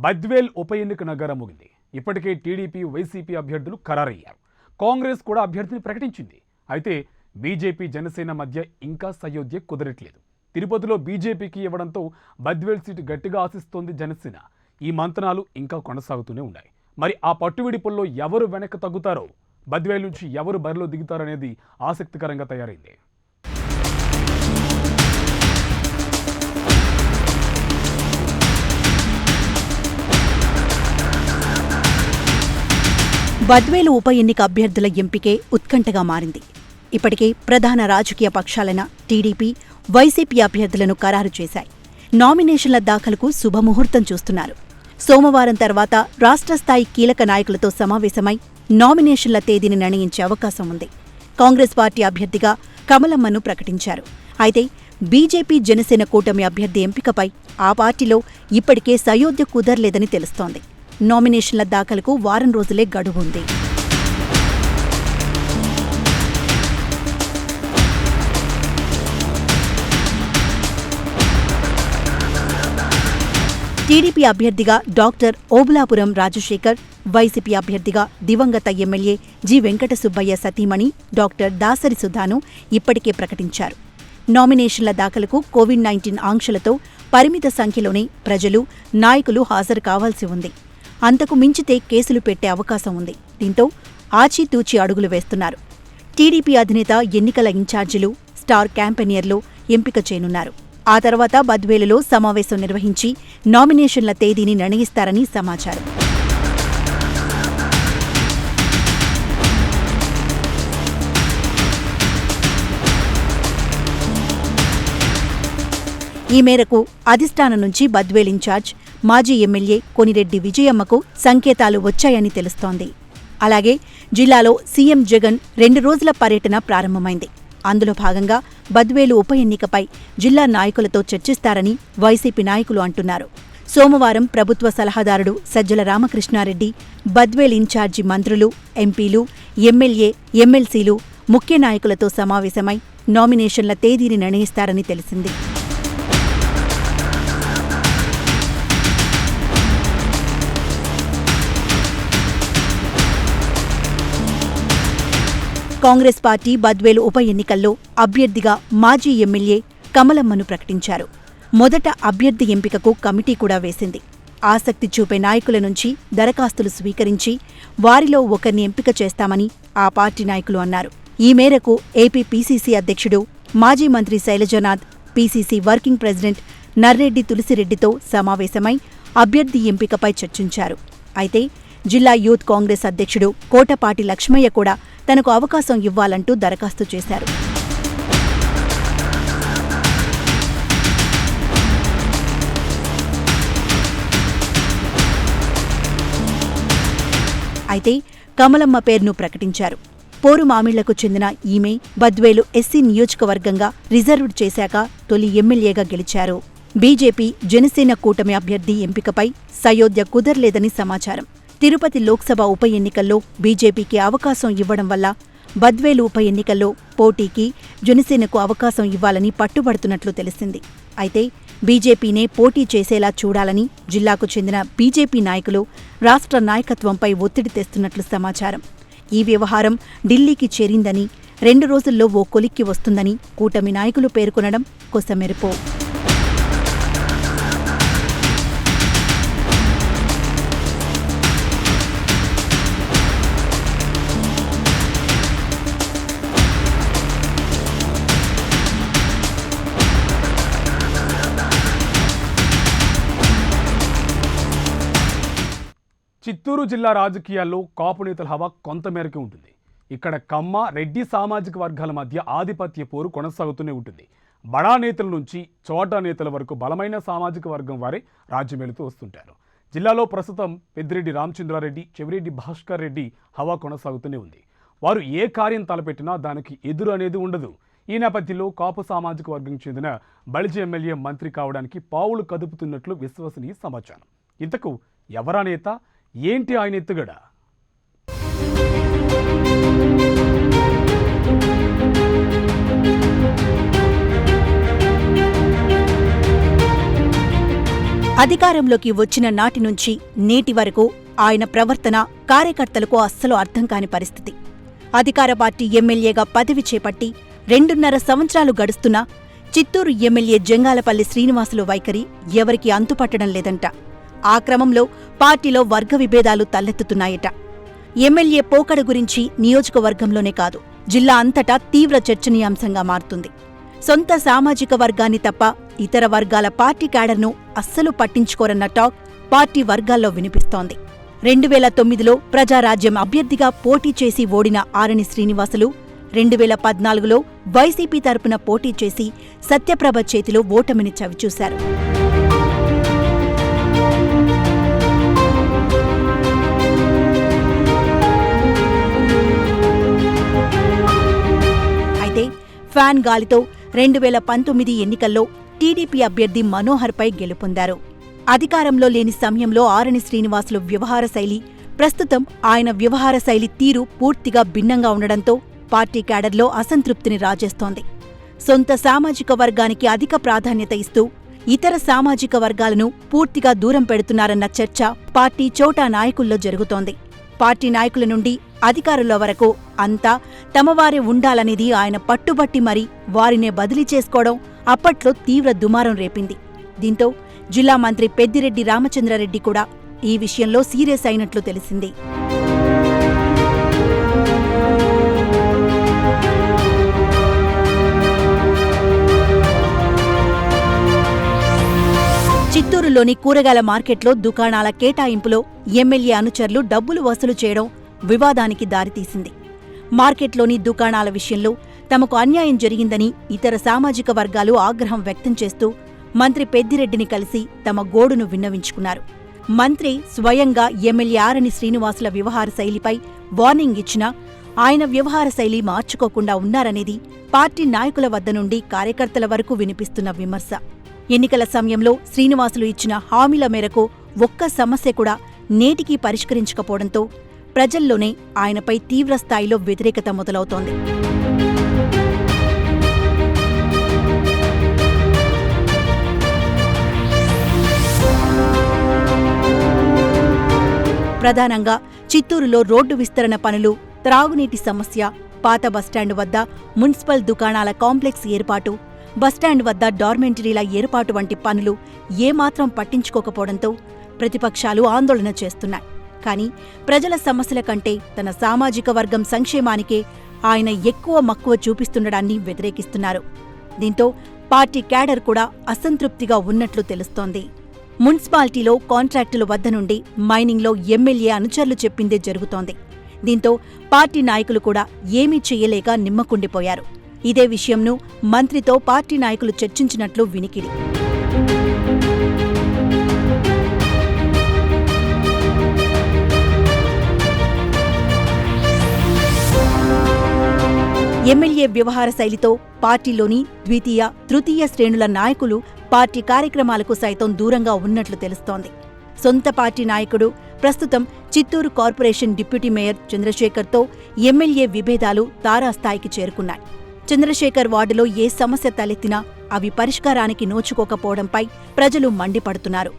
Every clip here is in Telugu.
బద్వేల్ ఉప ఎన్నిక నగారా ముగింది. ఇప్పటికే టీడీపీ, వైసీపీ అభ్యర్థులు ఖరారయ్యారు. కాంగ్రెస్ కూడా అభ్యర్థిని ప్రకటించింది. అయితే బీజేపీ, జనసేన మధ్య ఇంకా సయోధ్య కుదరట్లేదు. తిరుపతిలో బీజేపీకి ఇవ్వడంతో బద్వేల్ సీటు గట్టిగా ఆశిస్తోంది జనసేన. ఈ మంతనాలు ఇంకా కొనసాగుతూనే ఉన్నాయి. మరి ఆ పట్టువిడిపుల్లో ఎవరు వెనక్కి తగ్గుతారో, బద్వేల్ నుంచి ఎవరు బరిలో దిగుతారనేది ఆసక్తికరంగా తయారైంది. బద్వేలు ఉప ఎన్నిక అభ్యర్థుల ఎంపికే ఉత్కంఠగా మారింది. ఇప్పటికే ప్రధాన రాజకీయ పక్షాలైన టీడీపీ, వైసీపీ అభ్యర్థులను ఖరారు చేశాయి. నామినేషన్ల దాఖలుకు శుభముహూర్తం చూస్తున్నారు. సోమవారం తర్వాత రాష్ట్ర స్థాయి కీలక నాయకులతో సమావేశమై నామినేషన్ల తేదీని నిర్ణయించే అవకాశం ఉంది. కాంగ్రెస్ పార్టీ అభ్యర్థిగా కమలమ్మను ప్రకటించారు. అయితే బీజేపీ, జనసేన కూటమి అభ్యర్థి ఎంపికపై ఆ పార్టీలో ఇప్పటికే సయోధ్య కుదరలేదని తెలుస్తోంది. నామినేషన్ల దాఖలుకు వారం రోజులే గడువుంది. టీడీపీ అభ్యర్థిగా డాక్టర్ ఓబులాపురం రాజశేఖర్, వైసీపీ అభ్యర్థిగా దివంగత ఎమ్మెల్యే జి వెంకట సుబ్బయ్య సతీమణి డాక్టర్ దాసరి సుధాను ఇప్పటికే ప్రకటించారు. నామినేషన్ల దాఖలుకు కోవిడ్-19 ఆంక్షలతో పరిమిత సంఖ్యలోనే ప్రజలు, నాయకులు హాజరు కావాల్సి ఉంది. అంతకు మించితే కేసులు పెట్టే అవకాశం ఉంది. దీంతో ఆచితూచి అడుగులు వేస్తున్నారు. టీడీపీ అధినేత ఎన్నికల ఇన్ఛార్జీలు, స్టార్ క్యాంపెయినర్లు ఎంపిక చేయనున్నారు. ఆ తర్వాత బద్వేలులో సమావేశం నిర్వహించి నామినేషన్ల తేదీని నిర్ణయిస్తారని సమాచారం. ఈ మేరకు అధిష్టానం నుంచి బద్వేల్ ఇన్ఛార్జ్, మాజీ ఎమ్మెల్యే కొనిరెడ్డి విజయమ్మకు సంకేతాలు వచ్చాయని తెలుస్తోంది. అలాగే జిల్లాలో సీఎం జగన్ 2 రోజుల పర్యటన ప్రారంభమైంది. అందులో భాగంగా బద్వేలు ఉప ఎన్నికపై జిల్లా నాయకులతో చర్చిస్తారని వైసీపీ నాయకులు అంటున్నారు. సోమవారం ప్రభుత్వ సలహాదారుడు సజ్జల రామకృష్ణారెడ్డి, బద్వేల్ ఇన్ఛార్జి మంత్రులు, ఎంపీలు, ఎమ్మెల్యే, ఎమ్మెల్సీలు, ముఖ్య నాయకులతో సమావేశమై నామినేషన్ల తేదీని నిర్ణయిస్తారని తెలిసింది. కాంగ్రెస్ పార్టీ బద్వేలు ఉప ఎన్నికల్లో అభ్యర్థిగా మాజీ ఎమ్మెల్యే కమలమ్మను ప్రకటించారు. మొదట అభ్యర్థి ఎంపికకు కమిటీ కూడా వేసింది. ఆసక్తి చూపే నాయకుల నుంచి దరఖాస్తులు స్వీకరించి వారిలో ఒకరిని ఎంపిక చేస్తామని ఆ పార్టీ నాయకులు అన్నారు. ఈ మేరకు ఏపీ పీసీసీ అధ్యక్షుడు, మాజీ మంత్రి Sailajanath, PCC working president Narreddy తులసిరెడ్డితో సమావేశమై అభ్యర్థి ఎంపికపై చర్చించారు. అయితే జిల్లా యూత్ కాంగ్రెస్ అధ్యక్షుడు కోటపాటి లక్ష్మయ్య కూడా తనకు అవకాశం ఇవ్వాలంటూ దరఖాస్తు చేశారు. అయితే కమలమ్మ పేరును ప్రకటించారు. పోరుమామిళ్లకు చెందిన ఈమె బద్వేలు ఎస్సీ నియోజకవర్గంగా రిజర్వ్డ్ చేశాక తొలి ఎమ్మెల్యేగా గెలిచారు. బీజేపీ, జనసేన కూటమి అభ్యర్థి ఎంపికపై సయోధ్య కుదరలేదని సమాచారం. తిరుపతి లోక్సభ ఉప ఎన్నికల్లో బీజేపీకి అవకాశం ఇవ్వడం వల్ల బద్వేలు ఉప ఎన్నికల్లో పోటీకి జనసేనకు అవకాశం ఇవ్వాలని పట్టుబడుతున్నట్లు తెలిసింది. అయితే బీజేపీనే పోటీ చేసేలా చూడాలని జిల్లాకు చెందిన బీజేపీ నాయకులు రాష్ట్ర నాయకత్వంపై ఒత్తిడి తెస్తున్నట్లు సమాచారం. ఈ వ్యవహారం ఢిల్లీకి చేరిందని, 2 రోజుల్లో ఓ కొలిక్కి వస్తుందని కూటమి నాయకులు పేర్కొనడం కొసమెరుపు. చిత్తూరు జిల్లా రాజకీయాల్లో కాపు నేతల హవా కొంతమేరకు ఉంటుంది. ఇక్కడ కమ్మ, రెడ్డి సామాజిక వర్గాల మధ్య ఆధిపత్య పోరు కొనసాగుతూనే ఉంటుంది. బడా నేతల నుంచి చోటా నేతల వరకు బలమైన సామాజిక వర్గం వారే రాజ్యమేలుతూ వస్తుంటారు. జిల్లాలో ప్రస్తుతం పెద్దిరెడ్డి రామచంద్రారెడ్డి, చెవిరెడ్డి భాస్కర్ రెడ్డి హవా కొనసాగుతూనే ఉంది. వారు ఏ కార్యం తలపెట్టినా దానికి ఎదురు అనేది ఉండదు. ఈ నేపథ్యంలో కాపు సామాజిక వర్గం చెందిన బలిజ ఎమ్మెల్యే మంత్రి కావడానికి పావులు కదుపుతున్నట్లు విశ్వసనీయ సమాచారం. ఇంతకు ఎవరా నేత, ఏంటి ఆయన ఎత్తుగడ? అధికారంలోకి వచ్చిన నాటి నుంచి నేటి వరకు ఆయన ప్రవర్తన కార్యకర్తలకు అస్సలు అర్థం కాని పరిస్థితి. అధికార పార్టీ ఎమ్మెల్యేగా పదవి చేపట్టి 2.5 సంవత్సరాలు గడుస్తున్నా చిత్తూరు ఎమ్మెల్యే జంగాలపల్లి శ్రీనివాసులు వైఖరి ఎవరికీ అంతుపట్టడం లేదంట. ఆ క్రమంలో పార్టీలో వర్గ విభేదాలు తలెత్తుతున్నాయట. ఎమ్మెల్యే పోకడ గురించి నియోజకవర్గంలోనే కాదు, జిల్లా అంతటా తీవ్ర చర్చనీయాంశంగా మారుతుంది. సొంత సామాజిక వర్గాన్ని తప్ప ఇతర వర్గాల పార్టీ క్యాడర్ను అస్సలు పట్టించుకోరన్న టాక్ పార్టీ వర్గాల్లో వినిపిస్తోంది. 2009లో ప్రజారాజ్యం అభ్యర్థిగా పోటీ చేసి ఓడిన ఆరణి శ్రీనివాసులు 2014లో వైసీపీ తరపున పోటీ చేసి సత్యప్రభ చేతిలో ఓటమిని చవిచూశారు. అయితే ఫ్యాన్ గాలితో 2019 ఎన్నికల్లో టీడీపీ అభ్యర్థి మనోహర్పై గెలుపొందారు. అధికారంలో లేని సమయంలో ఆరణి శ్రీనివాసులు వ్యవహార శైలి, ప్రస్తుతం ఆయన వ్యవహార శైలి తీరు పూర్తిగా భిన్నంగా ఉండడంతో పార్టీ క్యాడర్లో అసంతృప్తిని రాజేస్తోంది. సొంత సామాజిక వర్గానికి అధిక ప్రాధాన్యత ఇస్తూ ఇతర సామాజిక వర్గాలను పూర్తిగా దూరం పెడుతున్నారన్న చర్చ పార్టీ చోటా నాయకుల్లో జరుగుతోంది. పార్టీ నాయకుల నుండి అధికారుల వరకు అంతా తమవారే ఉండాలనేది ఆయన పట్టుబట్టి మరీ వారినే బదిలీ చేసుకోవడం అప్పట్లో తీవ్ర దుమారం రేపింది. దీంతో జిల్లా మంత్రి పెద్దిరెడ్డి రామచంద్రారెడ్డి కూడా ఈ విషయంలో సీరియస్ అయినట్లు తెలిసింది. చిత్తూరులోని కూరగాయల మార్కెట్లో దుకాణాల కేటాయింపులో ఎమ్మెల్యే అనుచరులు డబ్బులు వసూలు చేయడం వివాదానికి దారితీసింది. మార్కెట్లోని దుకాణాల విషయంలో తమకు అన్యాయం జరిగిందని ఇతర సామాజిక వర్గాలు ఆగ్రహం వ్యక్తం చేస్తూ మంత్రి పెద్దిరెడ్డిని కలిసి తమ గోడును విన్నవించుకున్నారు. మంత్రి స్వయంగా ఎమ్మెల్యే ఆరణి శ్రీనివాసుల వ్యవహార శైలిపై వార్నింగ్ ఇచ్చినా ఆయన వ్యవహార శైలి మార్చుకోకుండా ఉన్నారనేది పార్టీ నాయకుల వద్ద నుండి కార్యకర్తల వరకు వినిపిస్తున్న విమర్శ. ఎన్నికల సమయంలో శ్రీనివాసులు ఇచ్చిన హామీల మేరకు ఒక్క సమస్య కూడా నేటికీ పరిష్కరించకపోవడంతో ప్రజల్లోనే ఆయనపై తీవ్రస్థాయిలో వ్యతిరేకత మొదలవుతోంది. ప్రధానంగా చిత్తూరులో రోడ్డు విస్తరణ పనులు, త్రాగునీటి సమస్య, పాత బస్టాండు వద్ద మున్సిపల్ దుకాణాల కాంప్లెక్స్ ఏర్పాటు, బస్టాండ్ వద్ద డార్మెంటరీల ఏర్పాటు వంటి పనులు ఏమాత్రం పట్టించుకోకపోవడంతో ప్రతిపక్షాలు ఆందోళన చేస్తున్నాయి. కానీ ప్రజల సమస్యల కంటే తన సామాజిక వర్గం సంక్షేమానికే ఆయన ఎక్కువ మక్కువ చూపిస్తుండడాన్ని వ్యతిరేకిస్తున్నారు. దీంతో పార్టీ క్యాడర్ కూడా అసంతృప్తిగా ఉన్నట్లు తెలుస్తోంది. మున్సిపాలిటీలో కాంట్రాక్టుల వద్ద నుండి మైనింగ్లో ఎమ్మెల్యే అనుచరులు చెప్పిందే జరుగుతోంది. దీంతో పార్టీ నాయకులు కూడా ఏమీ చెయ్యలేక నిమ్మకుండిపోయారు. ఇదే విషయంను మంత్రితో పార్టీ నాయకులు చర్చించినట్లు వినికిడి. ఎమ్మెల్యే వ్యవహార శైలితో పార్టీలోని ద్వితీయ, తృతీయ శ్రేణుల నాయకులు పార్టీ కార్యక్రమాలకు సైతం దూరంగా ఉన్నట్లు తెలుస్తోంది. సొంత పార్టీ నాయకుడు, ప్రస్తుతం చిత్తూరు కార్పొరేషన్ డిప్యూటీ మేయర్ చంద్రశేఖర్తో ఎమ్మెల్యే విభేదాలు తారాస్థాయికి చేరుకున్నాయి. చంద్రశేఖర్ వార్డులో ఏ సమస్య తలెత్తినా అవి పరిష్కారానికి నోచుకోకపోవడంపై ప్రజలు మండిపడుతున్నారు.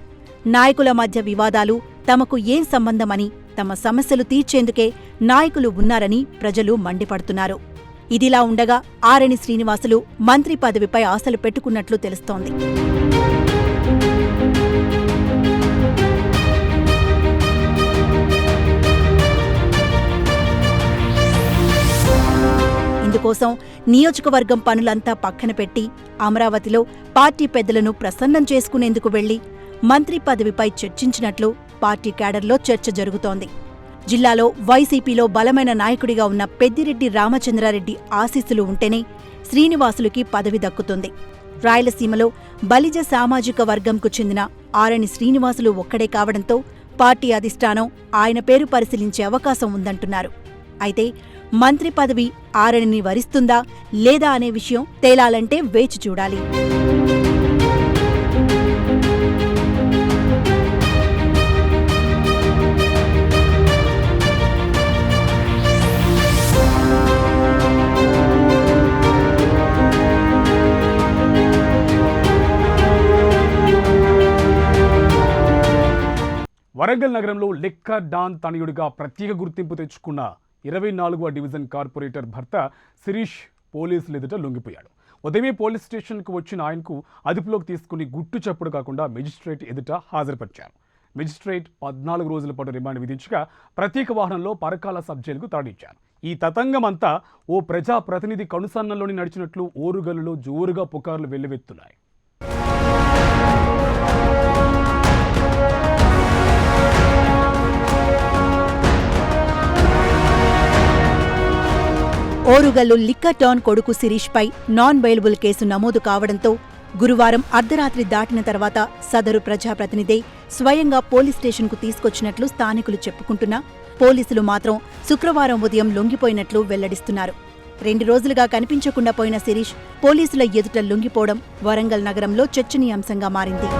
నాయకుల మధ్య వివాదాలు తమకు ఏం సంబంధమని, తమ సమస్యలు తీర్చేందుకే నాయకులు ఉన్నారని ప్రజలు మండిపడుతున్నారు. ఇదిలా ఉండగా ఆరణి శ్రీనివాసులు మంత్రి పదవిపై ఆశలు పెట్టుకున్నట్లు తెలుస్తోంది. ఇందుకోసం నియోజకవర్గం పనులంతా పక్కన పెట్టి అమరావతిలో పార్టీ పెద్దలను ప్రసన్నం చేసుకునేందుకు వెళ్లి మంత్రి పదవిపై చర్చించినట్లు పార్టీ క్యాడర్లో చర్చ జరుగుతోంది. జిల్లాలో వైసీపీలో బలమైన నాయకుడిగా ఉన్న పెద్దిరెడ్డి రామచంద్రారెడ్డి ఆశీస్సులు ఉంటేనే శ్రీనివాసులకి పదవి దక్కుతుంది. రాయలసీమలో బలిజ సామాజిక వర్గంకు చెందిన ఆరణి శ్రీనివాసులు ఒక్కడే కావడంతో పార్టీ అధిష్టానం ఆయన పేరు పరిశీలించే అవకాశం ఉందంటున్నారు. అయితే మంత్రి పదవి ఆరణిని వరిస్తుందా లేదా అనే విషయం తేలాలంటే వేచి చూడాలి. వరంగల్ నగరంలో లిక్కర్ డాన్ తనయుడిగా ప్రత్యేక గుర్తింపు తెచ్చుకున్న 24వ డివిజన్ కార్పొరేటర్ భర్త శిరీష్ పోలీసులు ఎదుట లొంగిపోయాడు. ఉదయమే పోలీస్ స్టేషన్కు వచ్చిన ఆయనకు అదుపులోకి తీసుకుని గుట్టు చప్పుడు కాకుండా మెజిస్ట్రేట్ ఎదుట హాజరుపరిచారు. మెజిస్ట్రేట్ 14 రోజుల పాటు రిమాండ్ విధించగా ప్రత్యేక వాహనంలో పరకాల సబ్ జైలుకు తరలించారు. ఈ తతంగం అంతా ఓ ప్రజాప్రతినిధి కనుసన్నల్లోని నడిచినట్లు ఓరుగల్లులో జోరుగా పుకార్లు వెల్లువెత్తున్నాయి. ఓరుగల్లు లిక్కర్ డాన్ కొడుకు శిరీష్పై నాన్ బెయిలబుల్ కేసు నమోదు కావడంతో గురువారం అర్ధరాత్రి దాటిన తర్వాత సదరు ప్రజాప్రతినిధి స్వయంగా పోలీస్ స్టేషన్కు తీసుకొచ్చినట్లు స్థానికులు చెప్పుకుంటున్నా పోలీసులు మాత్రం శుక్రవారం ఉదయం లొంగిపోయినట్లు వెల్లడిస్తున్నారు. 2 రోజులుగా కనిపించకుండా పోయిన శిరీష్ పోలీసుల ఎదుట లొంగిపోవడం వరంగల్ నగరంలో చర్చనీయాంశంగా మారింది.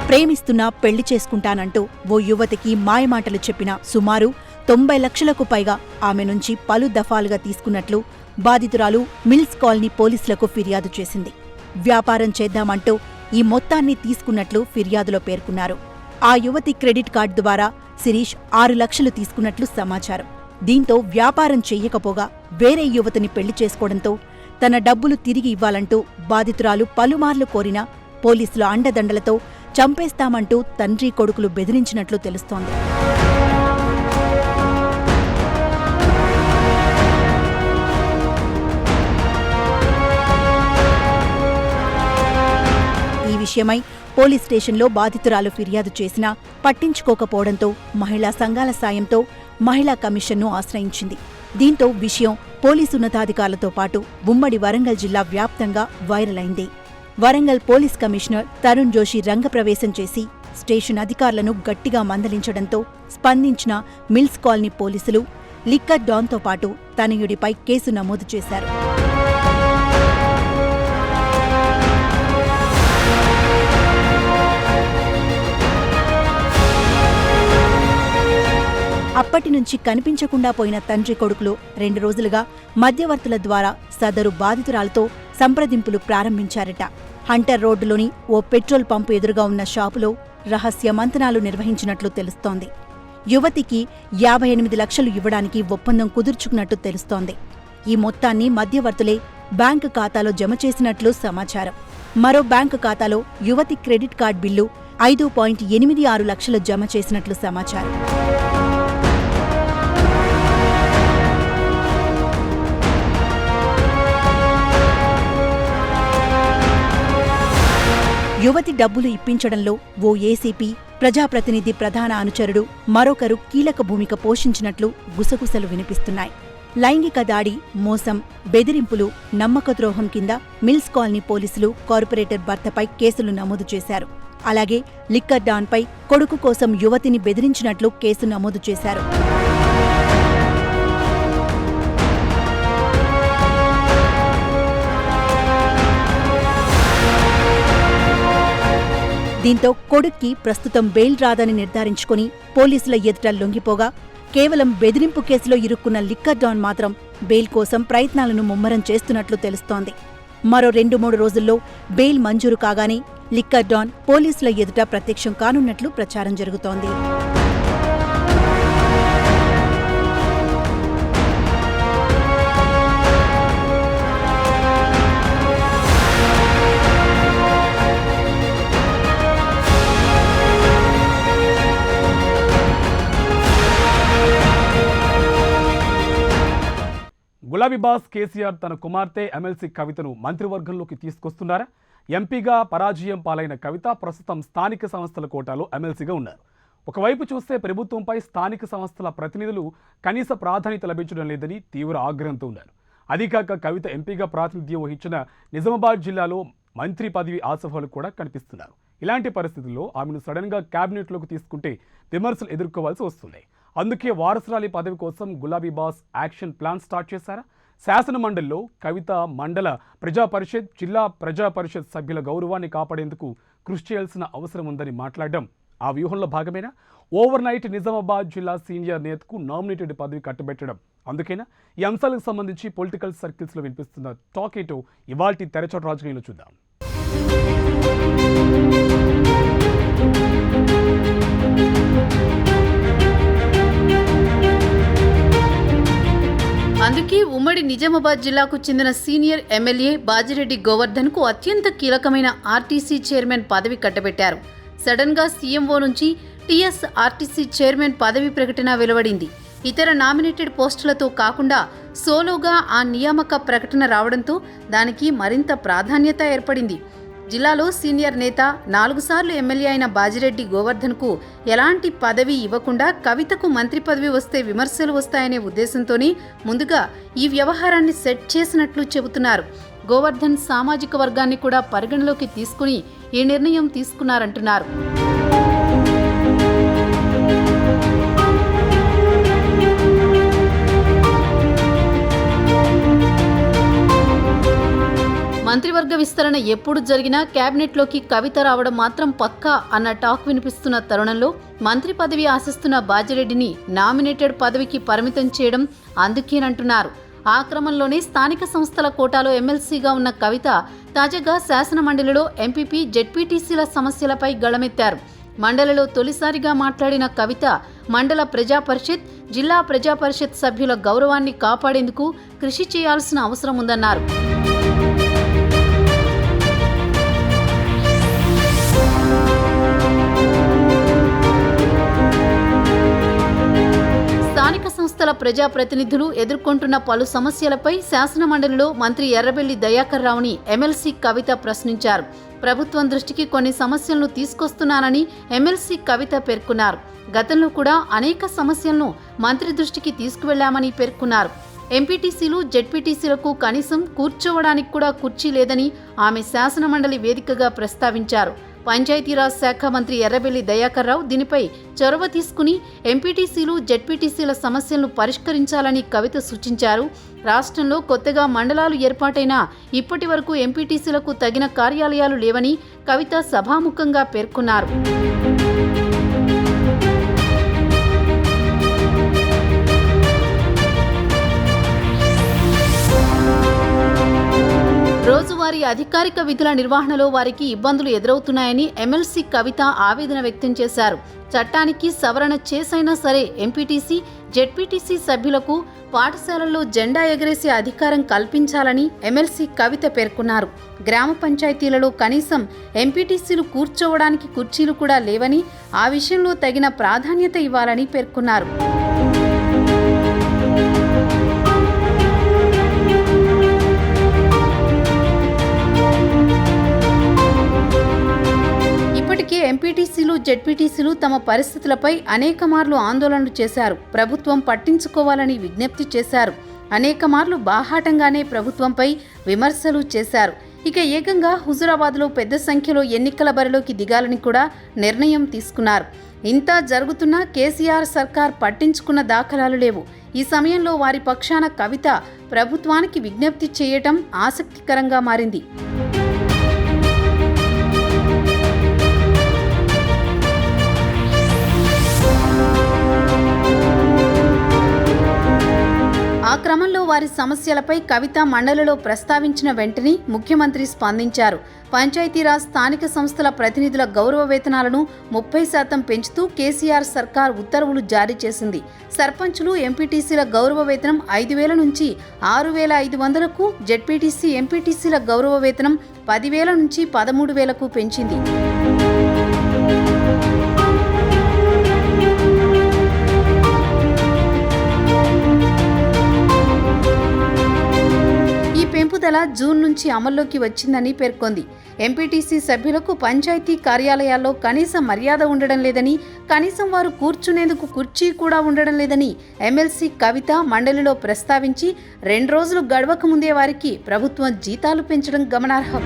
ప్రేమిస్తున్నా పెళ్లి చేసుకుంటానంటూ ఓ యువతికి మాయమాటలు చెప్పిన సుమారు 90 లక్షలకు పైగా ఆమె నుంచి పలు దఫాలుగా తీసుకున్నట్లు బాధితురాలు మిల్స్ కాలనీ పోలీసులకు ఫిర్యాదు చేసింది. వ్యాపారం చేద్దామంటూ ఈ మొత్తాన్ని తీసుకున్నట్లు ఫిర్యాదులో పేర్కొన్నారు. ఆ యువతి క్రెడిట్ కార్డు ద్వారా శిరీష్ 6 లక్షలు తీసుకున్నట్లు సమాచారం. దీంతో వ్యాపారం చెయ్యకపోగా వేరే యువతిని పెళ్లి చేసుకోవడంతో తన డబ్బులు తిరిగి ఇవ్వాలంటూ బాధితురాలు పలుమార్లు కోరినా పోలీసుల అండదండలతో చంపేస్తామంటూ తండ్రి కొడుకులు బెదిరించినట్లు తెలుస్తోంది. ఈ విషయమై పోలీస్ స్టేషన్లో బాధితురాలు ఫిర్యాదు చేసినా పట్టించుకోకపోవడంతో మహిళా సంఘాల సాయంతో మహిళా కమిషన్ను ఆశ్రయించింది. దీంతో విషయం పోలీసు ఉన్నతాధికారులతో పాటు ఉమ్మడి వరంగల్ జిల్లా వ్యాప్తంగా వైరల్ అయింది. వరంగల్ పోలీస్ కమిషనర్ తరుణ్ జోషి రంగప్రవేశం చేసి స్టేషన్ అధికారులను గట్టిగా మందలించడంతో స్పందించిన మిల్స్ కాలనీ పోలీసులు లిక్కర్ డాన్తో పాటు తనయుడిపై కేసు నమోదు చేశారు. అప్పటి నుంచి కనిపించకుండా పోయిన తండ్రి కొడుకులు 2 రోజులుగా మధ్యవర్తుల ద్వారా సదరు బాధితురాలతో సంప్రదింపులు ప్రారంభించారట. హంటర్ రోడ్డులోని ఓ పెట్రోల్ పంపు ఎదురుగా ఉన్న షాపులో రహస్య మంతనాలు నిర్వహించినట్లు తెలుస్తోంది. యువతికి 58 లక్షలు ఇవ్వడానికి ఒప్పందం కుదుర్చుకున్నట్టు తెలుస్తోంది. ఈ మొత్తాన్ని మధ్యవర్తులే బ్యాంకు ఖాతాలో జమ చేసినట్లు సమాచారం. మరో బ్యాంకు ఖాతాలో యువతి క్రెడిట్ కార్డు బిల్లు 5.86 లక్షలు జమ చేసినట్లు సమాచారం. యువతి డబ్బులు ఇప్పించడంలో ఓ ఏసీపీ, ప్రజాప్రతినిధి ప్రధాన అనుచరుడు మరొకరు కీలక భూమిక పోషించినట్లు గుసగుసలు వినిపిస్తున్నాయి. లైంగిక దాడి, మోసం, బెదిరింపులు, నమ్మకద్రోహం కింద మిల్స్ కాలనీ పోలీసులు కార్పొరేటర్ భర్తపై కేసులు నమోదు చేశారు. అలాగే లిక్కర్ డాన్పై కొడుకు కోసం యువతిని బెదిరించినట్లు కేసు నమోదు చేశారు. దీంతో కొడుక్కి ప్రస్తుతం బెయిల్ రాదని నిర్ధారించుకుని పోలీసుల ఎదుట లొంగిపోగా కేవలం బెదిరింపు కేసులో ఇరుక్కున్న లిక్కర్ డాన్ మాత్రం బెయిల్ కోసం ప్రయత్నాలను ముమ్మరం చేస్తున్నట్లు తెలుస్తోంది. మరో 2-3 రోజుల్లో బెయిల్ మంజూరు కాగానే లిక్కర్ డాన్ పోలీసుల ఎదుట ప్రత్యక్షం కానున్నట్లు ప్రచారం జరుగుతోంది. గులాబీ బాస్ కేసీఆర్ తన కుమార్తె ఎమ్మెల్సీ కవితను మంత్రివర్గంలోకి తీసుకొస్తున్నారా? ఎంపీగా పరాజయం పాలైన కవిత ప్రస్తుతం స్థానిక సంస్థల కోటాలో ఎమ్మెల్సీగా ఉన్నారు. ఒకవైపు చూస్తే ప్రభుత్వంపై స్థానిక సంస్థల ప్రతినిధులు కనీస ప్రాధాన్యత లభించడం లేదని తీవ్ర ఆగ్రహంతో ఉన్నారు. అదీకాక కవిత ఎంపీగా ప్రాతినిధ్యం వహించిన నిజామాబాద్ జిల్లాలో మంత్రి పదవి ఆశావాహులు కూడా కనిపిస్తున్నారు. ఇలాంటి పరిస్థితుల్లో ఆమెను సడన్గా క్యాబినెట్లోకి తీసుకుంటే విమర్శలు ఎదుర్కోవాల్సి వస్తుంది. అందుకే వారసురాలి పదవి కోసం గులాబీ బాస్ యాక్షన్ ప్లాన్ స్టార్ట్ చేశారా? శాసన మండలిలో కవిత మండల ప్రజా పరిషత్, జిల్లా ప్రజా పరిషత్ సభ్యుల గౌరవాన్ని కాపాడేందుకు కృషి చేయాల్సిన అవసరం ఉందని మాట్లాడడం ఆ వ్యూహంలో భాగమేనా? ఓవర్ నైట్ నిజామాబాద్ జిల్లా సీనియర్ నేతకు నామినేటెడ్ పదవి కట్టబెట్టడం అందుకేనా ఈ అంశాలకు సంబంధించి పొలిటికల్ సర్కిల్స్లో వినిపిస్తున్న టాక్ ఏంటో ఇవాల్టి తెరచోట రాజకీయాల్లో చూద్దాం. అందుకే ఉమ్మడి నిజామాబాద్ జిల్లాకు చెందిన సీనియర్ ఎమ్మెల్యే బాజిరెడ్డి గోవర్ధన్ కు అత్యంత కీలకమైన ఆర్టీసీ చైర్మన్ పదవి కట్టబెట్టారు. సడన్ గా సీఎంఓ నుంచి టీఎస్ ఆర్టీసీ చైర్మన్ పదవి ప్రకటన వెలువడింది. ఇతర నామినేటెడ్ పోస్టులతో కాకుండా సోలోగా ఆ నియామక ప్రకటన రావడంతో దానికి మరింత ప్రాధాన్యత ఏర్పడింది. జిల్లాలో సీనియర్ నేత 4 సార్లు ఎమ్మెల్యే అయిన బాజిరెడ్డి గోవర్ధన్కు ఎలాంటి పదవి ఇవ్వకుండా కవితకు మంత్రి పదవి వస్తే విమర్శలు వస్తాయనే ఉద్దేశంతోనే ముందుగా ఈ వ్యవహారాన్ని సెట్ చేసినట్లు చెబుతున్నారు. గోవర్ధన్ సామాజిక వర్గాన్ని కూడా పరిగణలోకి తీసుకుని ఈ నిర్ణయం తీసుకున్నారంటున్నారు. మంత్రివర్గ విస్తరణ ఎప్పుడు జరిగినా కేబినెట్లోకి కవిత రావడం మాత్రం పక్కా అన్న టాక్ వినిపిస్తున్న తరుణంలో మంత్రి పదవి ఆశిస్తున్న బాజిరెడ్డిని నామినేటెడ్ పదవికి పరిమితం చేయడం అందుకేనంటున్నారు. ఆ క్రమంలోనే స్థానిక సంస్థల కోటాలో ఎమ్మెల్సీగా ఉన్న కవిత తాజాగా శాసనమండలిలో ఎంపీపీ జెడ్పీటీసీల సమస్యలపై గళమెత్తారు. మండలిలో తొలిసారిగా మాట్లాడిన కవిత మండల ప్రజాపరిషత్, జిల్లా ప్రజాపరిషత్ సభ్యుల గౌరవాన్ని కాపాడేందుకు కృషి చేయాల్సిన అవసరం ఉందన్నారు. స్థానిక సంస్థల ప్రజాప్రతినిధులు ఎదుర్కొంటున్న పలు సమస్యలపై శాసనమండలిలో మంత్రి ఎర్రబెల్లి దయాకర్ రావుని ఎమ్మెల్సీ కవిత ప్రశ్నించారు. ప్రభుత్వం దృష్టికి కొన్ని సమస్యలను తీసుకొస్తున్నానని ఎమ్మెల్సీ కవిత పేర్కొన్నారు. గతంలో కూడా అనేక సమస్యలను మంత్రి దృష్టికి తీసుకువెళ్లామని పేర్కొన్నారు. ఎంపీటీసీలు, జెడ్పీటీసీలకు కనీసం కూర్చోవడానికి కూడా కుర్చీ లేదని ఆమె శాసనమండలి వేదికగా ప్రస్తావించారు. పంచాయతీరాజ్ శాఖ మంత్రి ఎర్రబెల్లి దయాకర్ రావు దీనిపై చొరవ తీసుకుని ఎంపీటీసీలు, జెడ్పీటీసీల సమస్యలను పరిష్కరించాలని కవిత సూచించారు. రాష్ట్రంలో కొత్తగా మండలాలు ఏర్పాటైనా ఇప్పటి వరకు ఎంపీటీసీలకు తగిన కార్యాలయాలు లేవని కవిత సభాముఖంగా పేర్కొన్నారు. రోజువారీ అధికారిక విధుల నిర్వహణలో వారికి ఇబ్బందులు ఎదురవుతున్నాయని ఎమ్మెల్సీ కవిత ఆవేదన వ్యక్తం చేశారు. చట్టానికి సవరణ చేసైనా సరే ఎంపీటీసీ, జెడ్పీటీసీ సభ్యులకు పాఠశాలల్లో జెండా ఎగరేసే అధికారం కల్పించాలని ఎమ్మెల్సీ కవిత పేర్కొన్నారు. గ్రామ పంచాయతీలలో కనీసం ఎంపీటీసీలు కూర్చోవడానికి కుర్చీలు కూడా లేవని, ఆ విషయంలో తగిన ప్రాధాన్యత ఇవ్వాలని పేర్కొన్నారు. ఎంపీటీసీలు, జెడ్పీటీసీలు తమ పరిస్థితులపై అనేక మార్లు ఆందోళనలు చేశారు. ప్రభుత్వం పట్టించుకోవాలని విజ్ఞప్తి చేశారు. అనేక మార్లు బాహాటంగానే ప్రభుత్వంపై విమర్శలు చేశారు. ఇక ఏకంగా హుజురాబాద్లో పెద్ద సంఖ్యలో ఎన్నికల బరిలోకి దిగాలని కూడా నిర్ణయం తీసుకున్నారు. ఇంత జరుగుతున్నా కేసీఆర్ సర్కార్ పట్టించుకున్న దాఖలాలు లేవు. ఈ సమయంలో వారి పక్షాన కవిత ప్రభుత్వానికి విజ్ఞప్తి చేయటం ఆసక్తికరంగా మారింది. ఆ క్రమంలో వారి సమస్యలపై కవిత మండలిలో ప్రస్తావించిన వెంటనే ముఖ్యమంత్రి స్పందించారు. పంచాయతీరాజ్, స్థానిక సంస్థల ప్రతినిధుల గౌరవ వేతనాలను 30% పెంచుతూ కేసీఆర్ సర్కార్ ఉత్తర్వులు జారీ చేసింది. సర్పంచులు, ఎంపీటీసీల గౌరవ వేతనం 5,000 నుంచి 6,500కు, జెడ్పీటీసీ, ఎంపీటీసీల గౌరవ వేతనం 10,000 నుంచి 13,000కు పెంచింది. పెంపుదల జూన్ నుంచి అమల్లోకి వచ్చిందని పేర్కొంది. ఎంపీటీసీ సభ్యులకు పంచాయతీ కార్యాలయాల్లో కనీస మర్యాద ఉండడం లేదని, కనీసం వారు కూర్చునేందుకు కుర్చీ కూడా ఉండడం లేదని ఎమ్మెల్సీ కవిత మండలిలో ప్రస్తావించి 2 రోజులు గడవక ముందే వారికి ప్రభుత్వం జీతాలు పెంచడం గమనార్హం.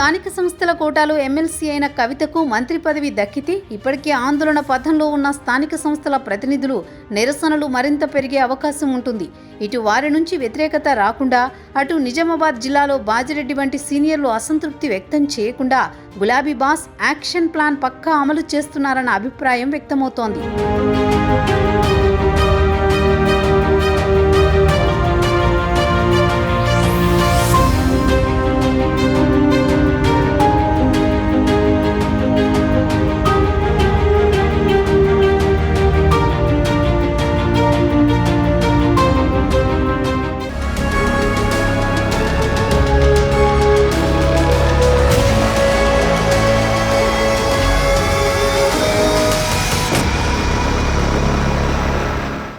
స్థానిక సంస్థల కోటాలో ఎమ్మెల్సీ అయిన కవితకు మంత్రి పదవి దక్కితే ఇప్పటికే ఆందోళన పథంలో ఉన్న స్థానిక సంస్థల ప్రతినిధులు నిరసనలు మరింత పెరిగే అవకాశం ఉంటుంది. ఇటు వారి నుంచి వ్యతిరేకత రాకుండా అటు నిజామాబాద్ జిల్లాలో బాజిరెడ్డి వంటి సీనియర్లు అసంతృప్తి వ్యక్తం చేయకుండా గులాబీ బాస్ యాక్షన్ ప్లాన్ పక్కా అమలు చేస్తున్నారన్న అభిప్రాయం వ్యక్తమవుతోంది.